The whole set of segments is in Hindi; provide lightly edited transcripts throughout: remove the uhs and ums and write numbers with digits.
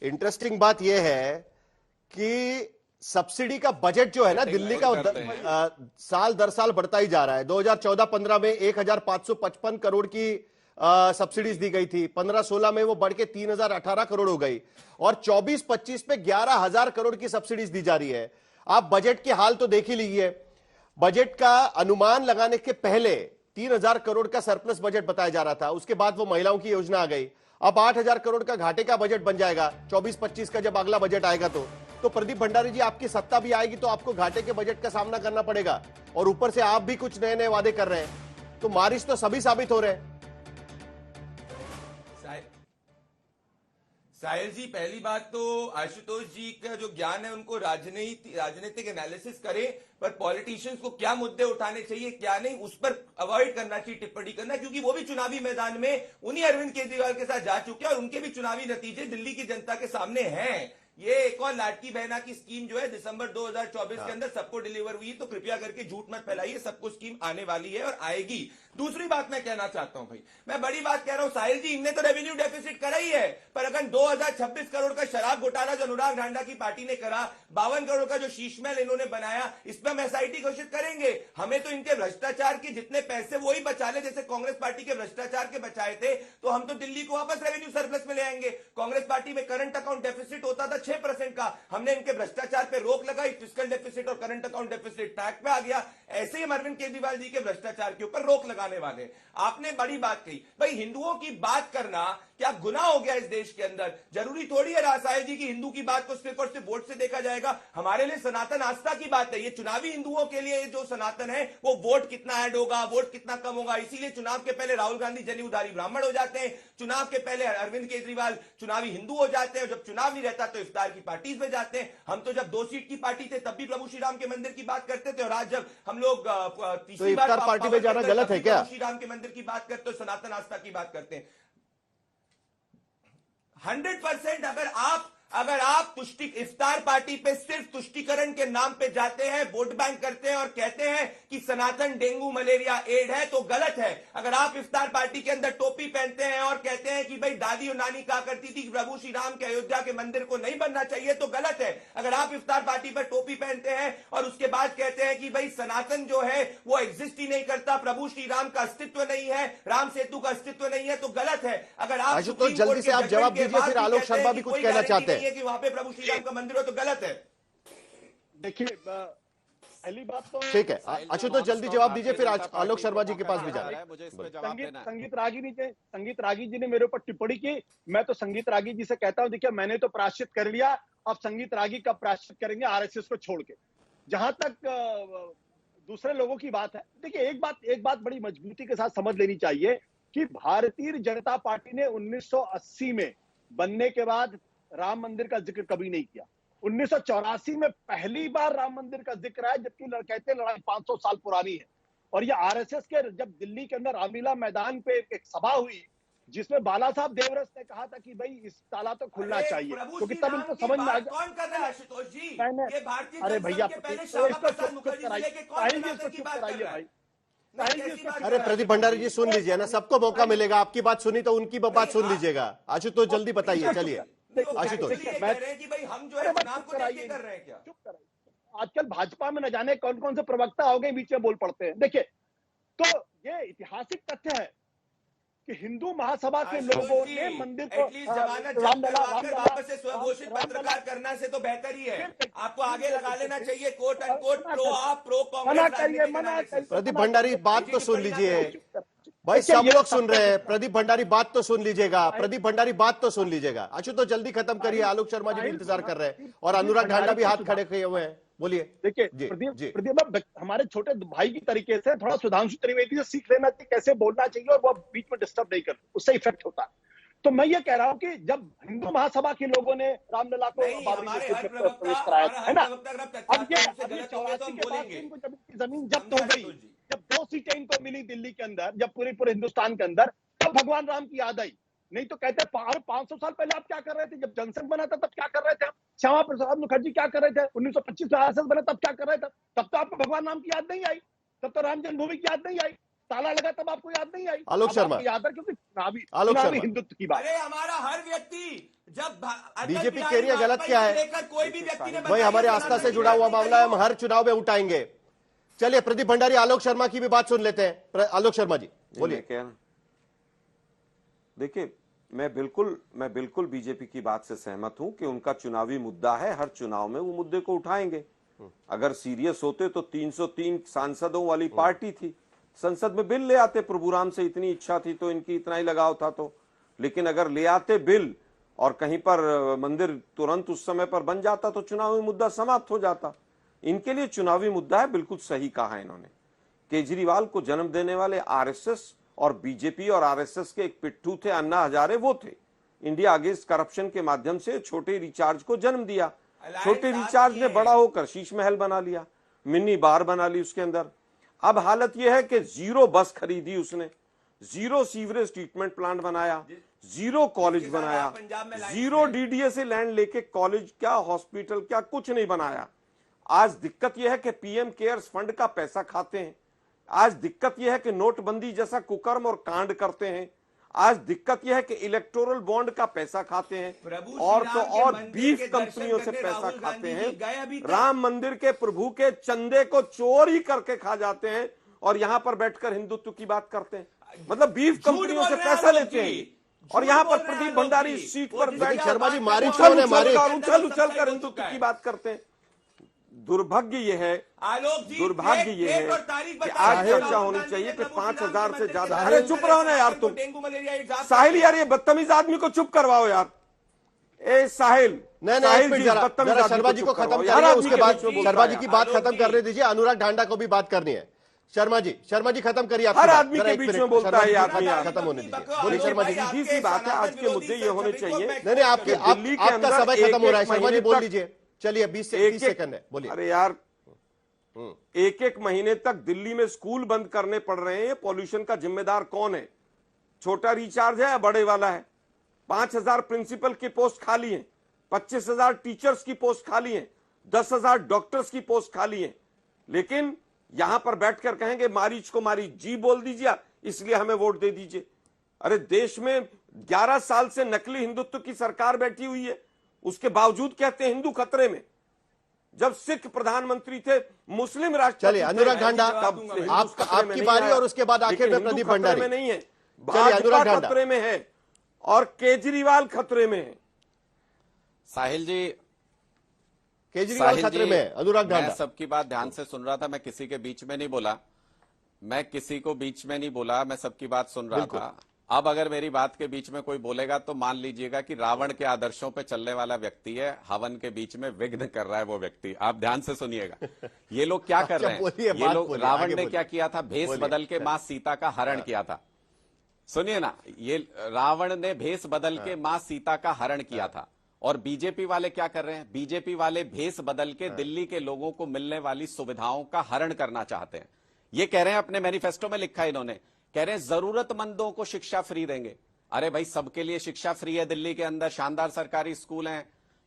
इंटरेस्टिंग बात यह है कि सब्सिडी का बजट जो है ना दिल्ली का साल दर साल बढ़ता ही जा रहा है। 2014-15 में 1555 करोड़ की सब्सिडीज दी गई थी, 15-16 में वो बढ़ के 3018 करोड़ हो गई और 24-25 में 11,000 करोड़ की सब्सिडीज दी जा रही है। आप बजट के हाल तो देख ही लीजिए। बजट का अनुमान लगाने के पहले 3,000 करोड़ का सरप्लस बजट बताया जा रहा था, उसके बाद वो महिलाओं की योजना आ गई। अब 8,000 करोड़ का घाटे का बजट बन जाएगा 24-25 का, जब अगला बजट आएगा तो प्रदीप भंडारी जी, आपकी सत्ता भी आएगी तो आपको घाटे के बजट का सामना करना पड़ेगा और ऊपर से आप भी कुछ नए नए वादे कर रहे हैं, तो मारिश तो सभी साबित हो रहे हैं। साहिल जी, पहली बात तो आशुतोष जी का जो ज्ञान है उनको राजनीतिक एनालिसिस करें, पर पॉलिटिशियंस को क्या मुद्दे उठाने चाहिए क्या नहीं उस पर अवॉइड करना चाहिए टिप्पणी करना, क्योंकि वो भी चुनावी मैदान में उन्हीं अरविंद केजरीवाल के साथ जा चुके हैं और उनके भी चुनावी नतीजे दिल्ली की जनता के सामने हैं। ये एक और लाडकी बहना की स्कीम जो है दिसंबर 2024 के अंदर सबको डिलीवर हुई, तो कृपया करके झूठ मत फैलाइए, सबको स्कीम आने वाली है और आएगी। दूसरी बात मैं कहना चाहता हूं भाई, मैं बड़ी बात कह रहा हूं, साहिल जी इनने तो रेवेन्यू डेफिसिट करा ही है, पर अगर 2026 करोड़ का शराब घोटाला जो अनुराग ढांडा की पार्टी ने करा, 52 करोड़ का जो शीश महल इन्होंने बनाया, इस पर हम एसआईटी घोषित करेंगे। हमें तो इनके भ्रष्टाचार की जितने पैसे वो ही बचा ले जैसे कांग्रेस पार्टी के भ्रष्टाचार के बचाए थे, तो हम तो दिल्ली को वापस रेवेन्यू सरप्लस में ले आएंगे। कांग्रेस पार्टी में करंट अकाउंट डेफिसिट होता था 6% का, हमने इनके भ्रष्टाचार पे रोक लगाई, फिस्कल डेफिसिट और करंट अकाउंट डेफिसिट ट्रैक पे आ गया। ऐसे ही हम अरविंद केजरीवाल जी के भ्रष्टाचार के ऊपर रोक लगाने वाले। आपने बड़ी बात कही भाई, हिंदुओं की बात करना क्या गुनाह हो गया इस देश के अंदर? जरूरी थोड़ी है रासायल जी की हिंदू की बात को सिर्फ और सिर्फ वोट से देखा जाएगा। हमारे लिए सनातन आस्था की बात है, ये चुनावी हिंदुओं के लिए जो सनातन है वो वोट कितना ऐड होगा, वोट कितना कम होगा, इसीलिए चुनाव के पहले राहुल गांधी जनेऊधारी ब्राह्मण हो जाते हैं, चुनाव के पहले अरविंद केजरीवाल चुनावी हिंदू हो जाते हैं, जब चुनाव नहीं रहता तो इफ्तार की पार्टीज में जाते हैं। हम तो जब 2 सीट की पार्टी थे तब भी प्रभु श्री राम के मंदिर की बात करते थे, और आज जब हम लोग तीसरी बार पार्टी में जाना गलत है क्या? श्री राम के मंदिर की बात करते हो, सनातन आस्था की बात करते हैं। 100% अगर आप इफ्तार पार्टी पे सिर्फ तुष्टीकरण के नाम पे जाते हैं, वोट बैंक करते हैं और कहते हैं कि सनातन डेंगू मलेरिया एड है, तो गलत है। अगर आप इफ्तार पार्टी के अंदर टोपी पहनते हैं और कहते हैं कि भाई दादी और नानी कहा करती थी कि प्रभु श्री राम के अयोध्या के मंदिर को नहीं बनना चाहिए, तो गलत है। अगर आप इफ्तार पार्टी पर टोपी पहनते हैं और उसके बाद कहते हैं कि भाई सनातन जो है वो एग्जिस्ट ही नहीं करता, प्रभु श्री राम का अस्तित्व नहीं है, राम सेतु का अस्तित्व नहीं है, तो गलत है। अगर आप तो जल्दी से आप जवाब दीजिए, फिर आलोक शर्मा भी कुछ कहना चाहते हैं कि वहां पे प्रभु श्री राम का मंदिर हो, तो गलत है। देखिए पहली बात तो ठीक है, तो जल्दी जवाब दीजिए, फिर आलोक शर्मा जी के पास भी जाना है। संगीत रागी जी ने मेरे ऊपर टिप्पणी की, मैं तो संगीत रागी जी से कहता हूं देखिए मैंने तो प्रायश्चित कर लिया, अब संगीत रागी का प्रायश्चित करेंगे आरएसएस को छोड़ के। जहां तक दूसरे लोगों की बात है, देखिए एक बात बड़ी मजबूती के साथ समझ लेनी चाहिए कि भारतीय जनता पार्टी ने 1980 में बनने के बाद राम मंदिर का जिक्र कभी नहीं किया। 1984 में पहली बार राम मंदिर का जिक्र है, जबकि कहते हैं लड़ाई 500 साल पुरानी है। और ये आरएसएस के जब दिल्ली के अंदर रामलीला मैदान पे एक सभा हुई जिसमें बाला साहब देवरस ने कहा था कि भाई इस ताला तो खुलना चाहिए, क्योंकि तब इनको समझ में आ गया। कौन कर रहा है आशुतोष जी? ये भारतीय अरे भैया अरे प्रदीप भंडारी जी सुन लीजिए ना, सबको मौका मिलेगा, आपकी बात सुनी तो उनकी बात सुन लीजिएगा। आशुतोष जल्दी बताइए, चलिए आशुतोष। हम जो है चुनाव को लेके कर रहे हैं क्या? चुप कराइए। आजकल भाजपा में न जाने कौन कौन से प्रवक्ता हो गए, बीच में बोल पड़ते हैं। देखिए तो ये ऐतिहासिक तथ्य है कि हिंदू महासभा के लोगों ने मंदिर को वापस से स्वघोषित पत्रकार करना से तो बेहतर ही है। आपको आगे लगा लेना चाहिए कोट अनकोट प्रो आप प्रो कांग्रेस। प्रदीप भंडारी बात तो सुन लीजिए भाई, सब लोग सुन रहे हैं। प्रदीप भंडारी बात तो सुन लीजिएगा, प्रदीप भंडारी बात तो सुन लीजिएगा। तो जल्दी खत्म करिए, आलोक शर्मा जी भी इंतजार कर रहे हैं और अनुराग ढांडा भी हाथ खड़े किए हुए हैं। बोलिए। देखिए प्रदीप हमारे छोटे भाई की तरीके से थोड़ा सुधांशु त्रिवेदी से सीख लेना चाहिए कैसे बोलना चाहिए, और वो बीच में डिस्टर्ब नहीं करते, उससे इफेक्ट होता है। तो मैं ये कह रहा हूं कि जब हिंदू महासभा के लोगों ने रामलला को प्रवेश कराया है ना, अब ये 84 के बाद इनको जब जमीन जब्त हो गई, जब 2 सीटें इनको मिली दिल्ली के अंदर, जब पूरे हिंदुस्तान के अंदर, तब भगवान राम की याद आई। नहीं तो कहते 500 साल पहले आप क्या कर रहे थे? जब जनसंघ बना था तब क्या कर रहे थे? श्यामा प्रसाद मुखर्जी क्या कर रहे थे? 1925 में आरएसएस बना तब क्या कर रहे थे? तब तो आपको भगवान राम की याद नहीं आई, तब तो राम जन्मभूमि की याद नहीं आई। ताला लगा तब आपको याद नहीं आई? आलोक अब शर्मा। आपको याद है क्योंकि आलोक चुनावी शर्मा। हिंदुत्व की बात। अरे हमारा हर व्यक्ति जब बीजेपी कह रही है गलत क्या है? लेकर कोई भी व्यक्ति ने भाई हमारे आस्था से जुड़ा हुआ मामला है, हम हर चुनाव में उठाएंगे। चलिए प्रदीप भंडारी, आलोक शर्मा की भी बात सुन लेते हैं। आलोक शर्मा जी बोलिए। देखिए, मैं बिल्कुल बीजेपी की बात से सहमत हूं कि उनका चुनावी मुद्दा है, हर चुनाव में वो मुद्दे को उठाएंगे। अगर सीरियस होते तो 303 सांसदों वाली पार्टी थी, संसद में बिल ले आते। प्रभुराम से इतनी इच्छा थी तो इनकी इतना ही लगाव था तो, लेकिन अगर ले आते बिल और कहीं पर मंदिर तुरंत उस समय पर बन जाता तो चुनावी मुद्दा समाप्त हो जाता। इनके लिए चुनावी मुद्दा है, बिल्कुल सही कहा है इन्होंने। केजरीवाल को जन्म देने वाले आरएसएस और बीजेपी और आरएसएस के एक पिट्ठू थे, अन्ना हजारे, वो थे। इंडिया अगेंस्ट करप्शन के माध्यम से छोटे रिचार्ज को जन्म दिया। छोटे रिचार्ज ने बड़ा होकर शीश महल बना लिया, मिनी बार बना ली उसके अंदर। अब हालत यह है कि 0 बस खरीदी उसने, 0 सीवरेज ट्रीटमेंट प्लांट बनाया, 0 कॉलेज बनाया, 0 डीडीए से लैंड लेके कॉलेज क्या, हॉस्पिटल क्या, कुछ नहीं बनाया। आज दिक्कत यह है कि पीएम केयर्स फंड का पैसा खाते हैं। आज दिक्कत यह है कि नोटबंदी जैसा कुकर्म और कांड करते हैं। आज दिक्कत यह है कि इलेक्टोरल बॉन्ड का पैसा खाते हैं, और तो और बीफ कंपनियों से पैसा खाते हैं। राम मंदिर के प्रभु के चंदे को चोरी करके खा जाते हैं और यहां पर बैठकर हिंदुत्व की बात करते हैं। मतलब बीफ कंपनियों से पैसा लेते हैं और यहां पर प्रदीप भंडारी सीट पर बैठ शर्मा जी उछल उछल कर हिंदुत्व की बात करते हैं। दुर्भाग्य ये है, दुर्भाग्य ये है कि आज चर्चा होनी चाहिए कि 5000 से ज्यादा। अरे चुप रहो ना यार तुम, साहिल यार, ये बदतमीज आदमी को चुप करवाओ यार। ए साहिल, नहीं जरा शर्मा जी को खत्म करिए, उसके बाद शर्मा जी की बात खत्म करने दीजिए। अनुराग ढांडा को भी बात करनी है। शर्मा जी खत्म करिए। हर आदमी के बीच में बोलता है यार, खत्म होने दीजिए। बोलिए शर्मा जी। सीधी सी बात है, आज के मुद्दे ये होने चाहिए। नहीं आपका समय खत्म हो रहा है शर्मा जी, बोल लीजिए। चलिए 20 से 30 सेकंड है, बोलिए। अरे यार, एक महीने तक दिल्ली में स्कूल बंद करने पड़ रहे हैं। पॉल्यूशन का जिम्मेदार कौन है? छोटा रिचार्ज है या बड़े वाला है? 5000 प्रिंसिपल की पोस्ट खाली है, 25,000 टीचर्स की पोस्ट खाली है, 10,000 डॉक्टर्स की पोस्ट खाली है। लेकिन यहां पर बैठकर कहेंगे मारीच को मारीच, जी बोल दीजिए इसलिए हमें वोट दे दीजिए। अरे देश में 11 साल से नकली हिंदुत्व की सरकार बैठी हुई है, उसके बावजूद कहते हैं हिंदू खतरे में। जब सिख प्रधानमंत्री थे, मुस्लिम राष्ट्रपति। चलिए अनुराग ढांडा, आपकी बारी, और उसके बाद आखिर में प्रदीप भंडारी। में नहीं है, भाजपा खतरे में है और केजरीवाल खतरे में है। साहिल जी, केजरीवाल खतरे में है। अनुराग ढांडा, मैं सबकी बात ध्यान से सुन रहा था, मैं किसी के बीच में नहीं बोला, मैं किसी को बीच में नहीं बोला, मैं सबकी बात सुन रहा था। अब अगर मेरी बात के बीच में कोई बोलेगा तो मान लीजिएगा कि रावण के आदर्शों पे चलने वाला व्यक्ति है, हवन के बीच में विघ्न कर रहा है वो व्यक्ति। आप ध्यान से सुनिएगा, ये लोग क्या कर रहे हैं। ये लोग, रावण ने क्या किया था? भेष बदल के मां सीता का हरण किया था। सुनिए ना, ये रावण ने भेष बदल के मां सीता का हरण किया था। और बीजेपी वाले क्या कर रहे हैं? बीजेपी वाले भेष बदल के दिल्ली के लोगों को मिलने वाली सुविधाओं का हरण करना चाहते हैं। ये कह रहे हैं, अपने मैनिफेस्टो में लिखा है इन्होंने, कह रहे हैं जरूरतमंदों को शिक्षा फ्री देंगे। अरे भाई, सबके लिए शिक्षा फ्री है, दिल्ली के अंदर शानदार सरकारी स्कूल हैं,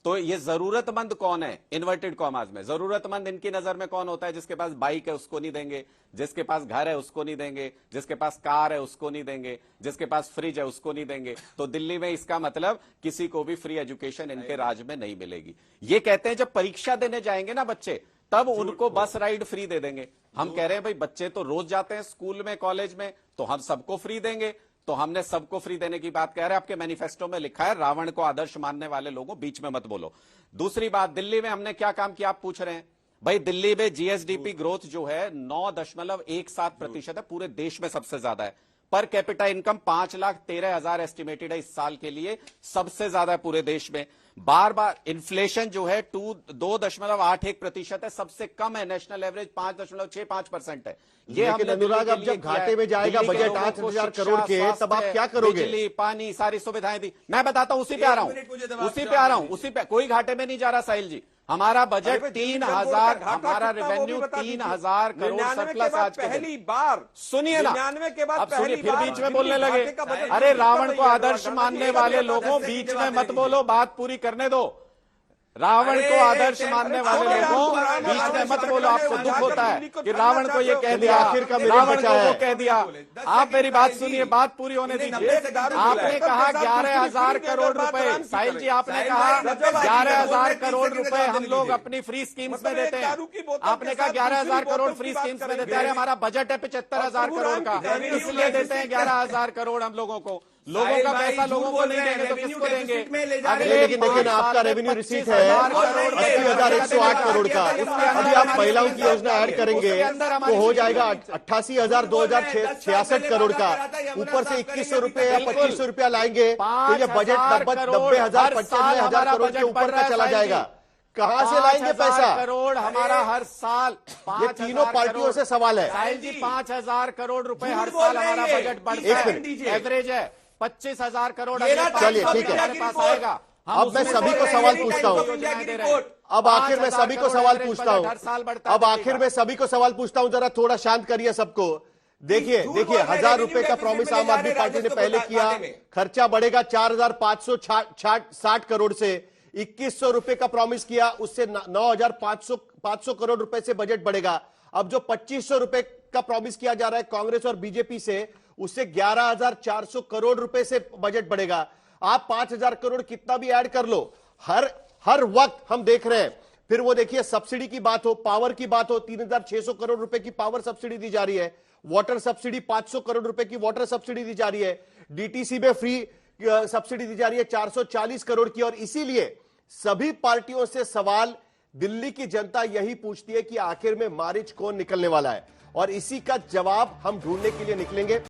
तो ये जरूरतमंद कौन है? इन्वर्टेड कॉमास में जरूरतमंद इनकी नजर में कौन होता है? जिसके पास बाइक है उसको नहीं देंगे, जिसके पास घर है उसको नहीं देंगे, जिसके पास कार है उसको नहीं देंगे, जिसके पास फ्रिज है उसको नहीं देंगे। तो दिल्ली में इसका मतलब किसी को भी फ्री एजुकेशन इनके राज में नहीं मिलेगी। ये कहते हैं जब परीक्षा देने जाएंगे ना बच्चे, तब उनको बस राइड फ्री दे देंगे। हम कह रहे हैं भाई, बच्चे तो रोज जाते हैं स्कूल में, कॉलेज में, तो हम सबको फ्री देंगे। तो हमने सबको फ्री देने की बात कह रहे हैं, आपके मैनिफेस्टो में लिखा है। रावण को आदर्श मानने वाले लोगों बीच में मत बोलो। दूसरी बात, दिल्ली में हमने क्या काम किया आप पूछ रहे हैं। भाई दिल्ली में जीएसडीपी ग्रोथ जो है 9.17% है, पूरे देश में सबसे ज्यादा है। पर कैपिटा इनकम 5,13,000 एस्टिमेटेड है इस साल के लिए, सबसे ज्यादा है पूरे देश में। बार बार इन्फ्लेशन जो है 2.81% है, सबसे कम है। नेशनल एवरेज 5.65% है। ये लेकिन अनुराग, अब जब घाटे में जाएगा बजट 8,000 करोड़ के, तब आप क्या करोगे? बिजली, पानी, सारी सुविधाएं दी। मैं बताता हूं, उसी पे आ रहा हूं, उसी पे। कोई घाटे में नहीं जा रहा साहिल जी। हमारा बजट 3,000, हमारा रेवेन्यू 3,000 करोड़ सरप्लस आज के पहली बार। सुनिए ना, 99 के बाद अब सुनिए, फिर बार बीच में बोलने लगे। अरे रावण को आदर्श मानने वाले लोगों, बीच में मत बोलो, बात पूरी करने दो। रावण अरे, को आदर्श तेरे मानने को वाले राम लोगों को राम बीच में आदर्श मत बोलो। मानने आपको वाले दुख लोगों होता है दिल्ली को कि छोड़ना रावण को ये चाहते कह हो। दिया, आखिर का मिनट रावण बचा को है। वो कह दिया। आप मेरी बात सुनिए, बात पूरी होने इन्हें दीजिए। 90 से दारू आपने पिलाए। कहा सबके साथ 11,000 दूसरी करोड़ बात रुपए, आराम से साहिल करें। जी आपने साहिल कहा भाई, नब्बे बात 11,000 कीजिए, करोड़ 30 रुपए सेकंड हम लोग लीजिए। अपनी फ्री स्कीम्स में मतलब एक देते हैं। दारू की बोतल आपने के कहा साथ 11,000 दूसरी करोड़ बोतल फ्री की बात स्कीम्स में करेंगे। देते हैं। हमारा बजट है 75,000 प्रभु करोड़ राम का, की कहानी इसलिए देते हैं 11,000 करोड़ हम लोगों को। लोगों का पैसा लोगों को नहीं देंगे तो किसको देंगे? नहीं, लेकिन आपका रेवेन्यू रिसीट है 80,108 करोड़ का। अभी आप महिलाओं की योजना ऐड करेंगे तो हो जाएगा 88,000 2,066 करोड़ का। ऊपर से 2,100 रुपए या 2,500 रुपया लाएंगे तो ये बजट 90,000 95,000 करोड़ के ऊपर का चला जाएगा। कहां से लाएंगे पैसा? करोड़ हमारा हर साल। ये तीनों पार्टियों से सवाल है। साहिल जी 5,000 करोड़ रुपए हर झूठ साल बोल रहे हमारा हैं ये। बजट बढ़ता एक है। मिनट। एवरेज है 25,000 करोड़। ये ना चलिए, ठीक है। हमारे पास आएगा। हम अब मैं उसमें सभी से को सवाल रेवेन्यू पूछता हूं। टाइम्स ऑफ इंडिया की रिपोर्ट। अब आखिर में 5,000 सभी को करोड़ सवाल एवरेज पूछता बजट हर साल हूं। बढ़ता अब है। आखिर में सभी को सवाल पूछता हूं, जरा थोड़ा शांत करिए सबको। देखिए 1,000 रुपए का प्रॉमिस आम आदमी पार्टी ने पहले किया। खर्चा बढ़ेगा 4,560 करोड़ से। 2,100 रुपए का प्रॉमिस किया, उससे 9,500 करोड़ रुपए से बजट बढ़ेगा। अब जो 2,500 रुपए का प्रॉमिस किया जा रहा है कांग्रेस और बीजेपी से, उससे 11,400 करोड़ रुपए से बजट बढ़ेगा। आप 5,000 करोड़ कितना भी ऐड कर लो, हर वक्त हम देख रहे हैं। फिर वो देखिए सब्सिडी की बात हो, पावर की बात हो, 3,600 करोड़ रुपए की पावर सब्सिडी दी जा रही है। वाटर सब्सिडी 500 करोड़ रुपए की वाटर सब्सिडी दी जा रही है। डीटीसी में फ्री सब्सिडी दी जा रही है 440 करोड़ की। और इसीलिए सभी पार्टियों से सवाल दिल्ली की जनता यही पूछती है कि आखिर में मारिच कौन निकलने वाला है, और इसी का जवाब हम ढूंढने के लिए निकलेंगे।